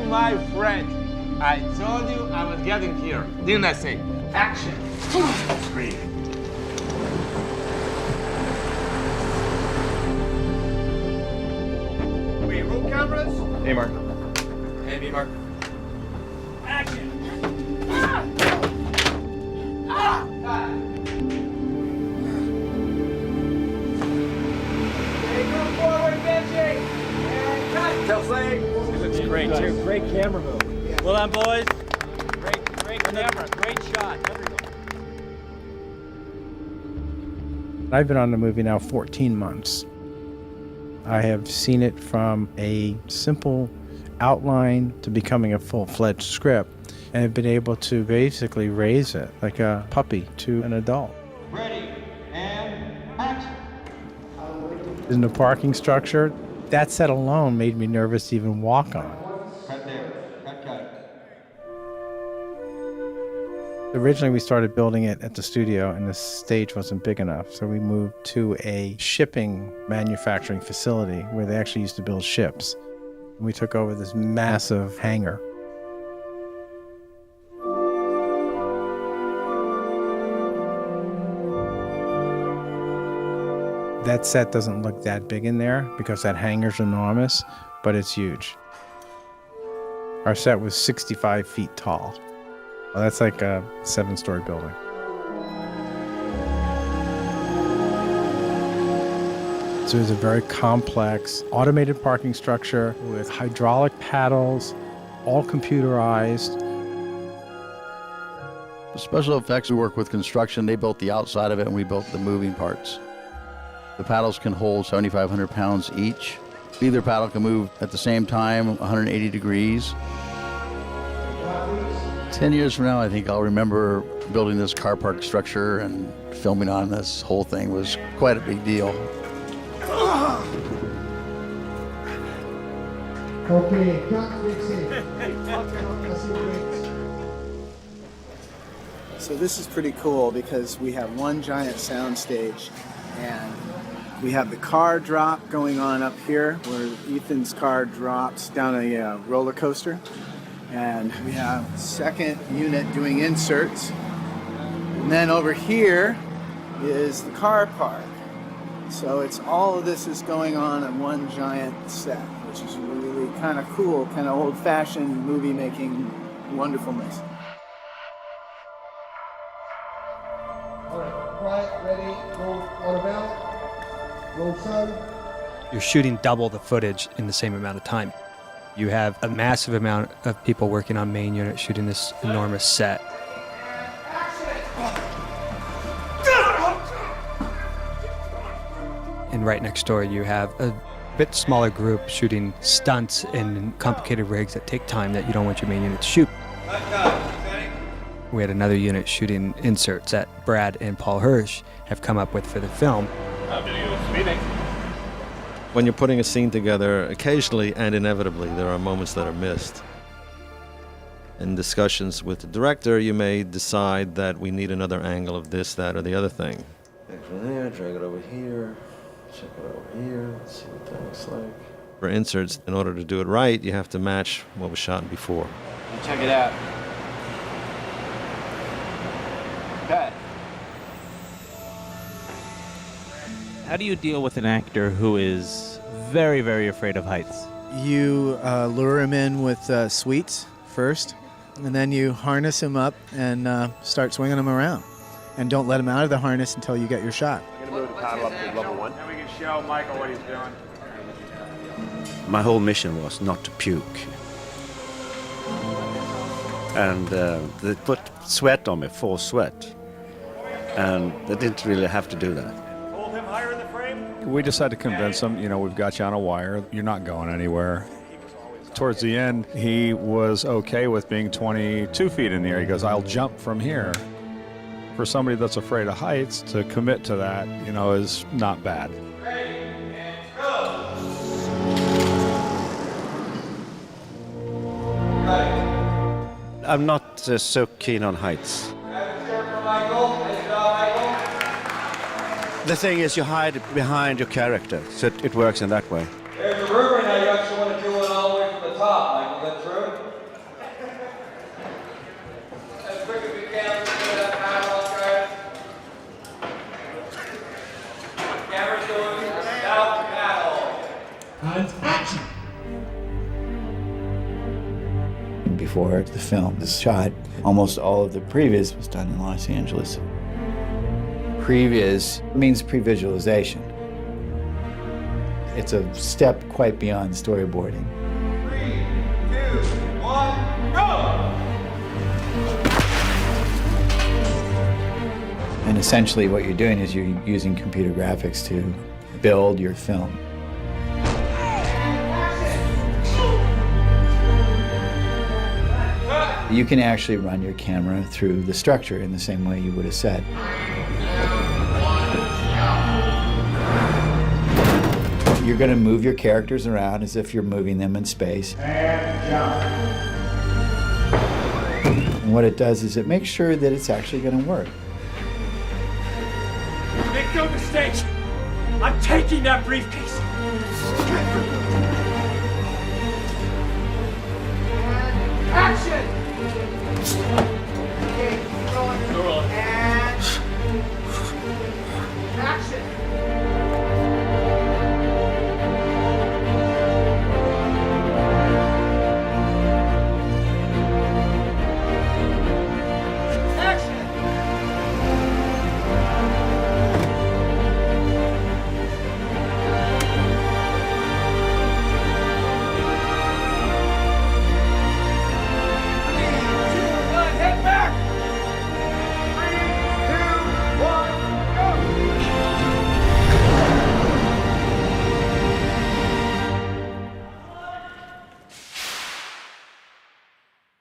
my friend. I told you I was getting here. Didn't I say? Action. Scream. Wait, roll cameras? Hey, Mark. Hey, B, Mark. Action. That's great, too. Great camera move. Well done, boys. Great camera, great shot. I've been on the movie now 14 months. I have seen it from a simple outline to becoming a full-fledged script, and have been able to basically raise it like a puppy to an adult. Ready, and action. In the parking structure, that set alone made me nervous to even walk on. Cut there. Cut. Originally, we started building it at the studio, and the stage wasn't big enough, so we moved to a shipping manufacturing facility where they actually used to build ships. And we took over this massive hangar. That set doesn't look that big in there because that hangar's enormous, but it's huge. Our set was 65 feet tall. Well, that's like a 7-story building. So it's a very complex automated parking structure with hydraulic paddles, all computerized. Special effects, we work with construction. They built the outside of it and we built the moving parts. The paddles can hold 7,500 pounds each. Either paddle can move at the same time, 180 degrees. 10 years from now, I think I'll remember building this car park structure and filming on this whole thing was quite a big deal. Okay, cut, So this is pretty cool because we have one giant sound stage, and we have the car drop going on up here where Ethan's car drops down a roller coaster. And we have second unit doing inserts. And then over here is the car park. So it's all of this is going on in one giant set, which is really kind of cool, kind of old-fashioned movie-making wonderfulness. All right, quiet, ready, roll on a bell, roll sun. You're shooting double the footage in the same amount of time. You have a massive amount of people working on main unit shooting this enormous set. And right next door you have a bit smaller group shooting stunts and complicated rigs that take time that you don't want your main unit to shoot. We had another unit shooting inserts that Brad and Paul Hirsch have come up with for the film. When you're putting a scene together, occasionally and inevitably there are moments that are missed. In discussions with the director, you may decide that we need another angle of this, that, or the other thing. Take from there, drag it over here, check it over here, let's see what that looks like. For inserts, in order to do it right, you have to match what was shot before. Check it out. Cut. How do you deal with an actor who is very, very afraid of heights? You lure him in with sweets first, and then you harness him up and start swinging him around. And don't let him out of the harness until you get your shot. We're going to move the paddle up to level 1. Then we can show Michael what he's doing. My whole mission was not to puke. And they put sweat on me, forced sweat. And they didn't really have to do that. Hold him higher in the frame. We just had to convince him, we've got you on a wire. You're not going anywhere. Towards the end, he was okay with being 22 feet in the air. He goes, I'll jump from here. For somebody that's afraid of heights, to commit to that, is not bad. Ready, and go. I'm not so keen on heights. The thing is, you hide behind your character, so it works in that way. There's a river now. You actually want to do it all the way from the top, Michael. Is that true? Before the film was shot, almost all of the previs was done in Los Angeles. Previs means pre-visualization. It's a step quite beyond storyboarding. 3, 2, 1, go! And essentially what you're doing is you're using computer graphics to build your film. You can actually run your camera through the structure in the same way you would a set. You're going to move your characters around as if you're moving them in space. And jump. And what it does is it makes sure that it's actually going to work. Make no mistake, I'm taking that briefcase. Action! Okay, keep rolling. And action!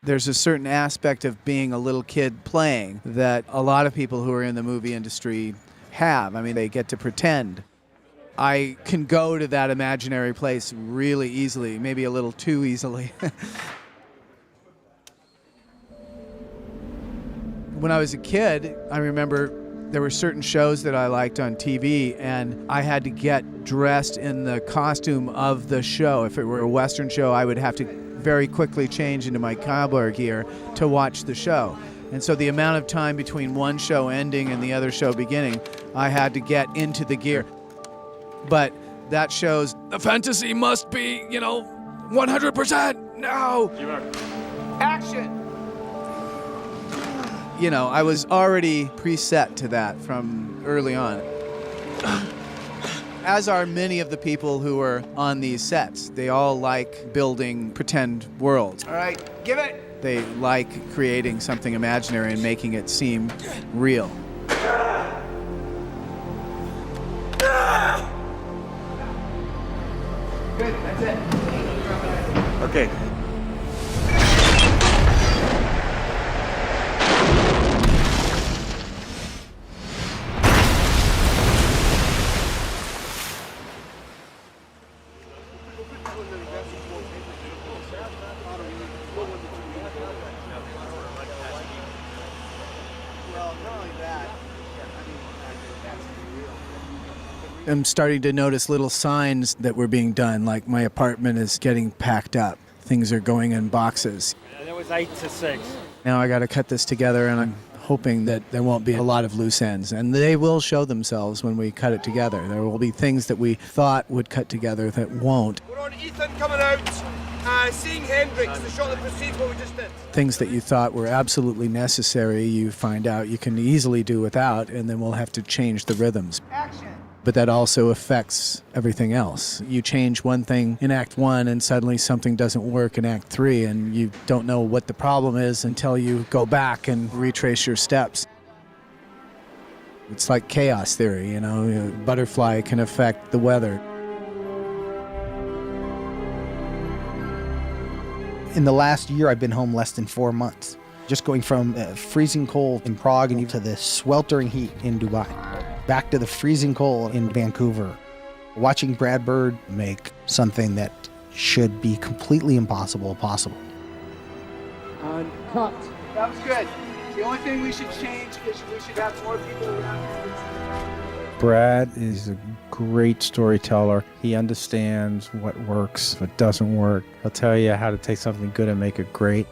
There's a certain aspect of being a little kid playing that a lot of people who are in the movie industry have. I mean, they get to pretend. I can go to that imaginary place really easily, maybe a little too easily. When I was a kid, I remember there were certain shows that I liked on TV, and I had to get dressed in the costume of the show. If it were a Western show, I would have to very quickly change into my cowboy gear to watch the show. And so the amount of time between one show ending and the other show beginning, I had to get into the gear. But that shows the fantasy must be, 100% now. Action! I was already preset to that from early on. As are many of the people who are on these sets. They all like building pretend worlds. All right, give it. They like creating something imaginary and making it seem real. Good, that's it. Okay. I'm starting to notice little signs that were being done, like my apartment is getting packed up. Things are going in boxes. That was 8 to 6. Now I got to cut this together, and I'm hoping that there won't be a lot of loose ends. And they will show themselves when we cut it together. There will be things that we thought would cut together that won't. We're on Ethan coming out, seeing Hendrix, the shot that precedes what we just did. Things that you thought were absolutely necessary, you find out you can easily do without, and then we'll have to change the rhythms. Action! But that also affects everything else. You change one thing in Act 1 and suddenly something doesn't work in Act 3, and you don't know what the problem is until you go back and retrace your steps. It's like chaos theory, a butterfly can affect the weather. In the last year, I've been home less than 4 months. Just going from freezing cold in Prague and to the sweltering heat in Dubai. Back to the freezing cold in Vancouver. Watching Brad Bird make something that should be completely impossible possible. And cut. That was good. The only thing we should change is we should have more people around. Brad is a great storyteller. He understands what works, what doesn't work. He'll tell you how to take something good and make it great.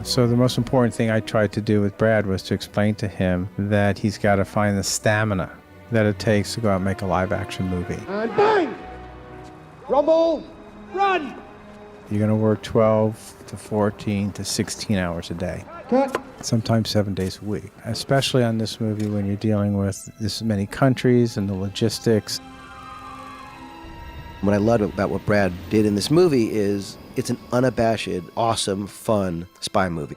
So the most important thing I tried to do with Brad was to explain to him that he's got to find the stamina that it takes to go out and make a live action movie. And bang! Rumble! Run! You're going to work 12 to 14 to 16 hours a day. Cut! Sometimes 7 days a week, especially on this movie when you're dealing with this many countries and the logistics. What I loved about what Brad did in this movie is it's an unabashed, awesome, fun spy movie.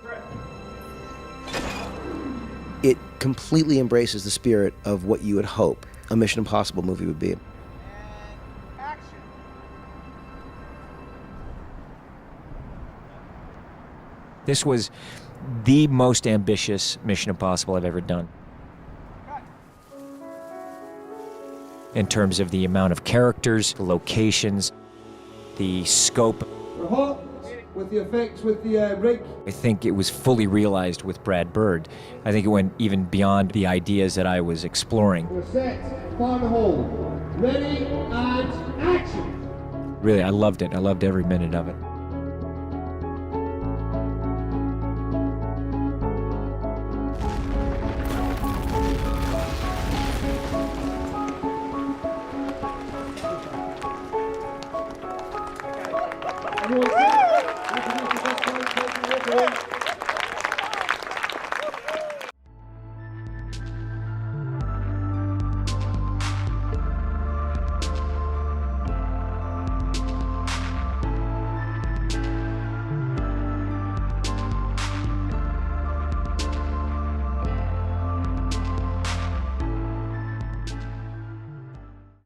It completely embraces the spirit of what you would hope a Mission Impossible movie would be. This was the most ambitious Mission Impossible I've ever done. In terms of the amount of characters, the locations, the scope. We're hot with the effects, with the rig. I think it was fully realized with Brad Bird. I think it went even beyond the ideas that I was exploring. We're set, fire the hole. Ready, and action! Really, I loved it. I loved every minute of it.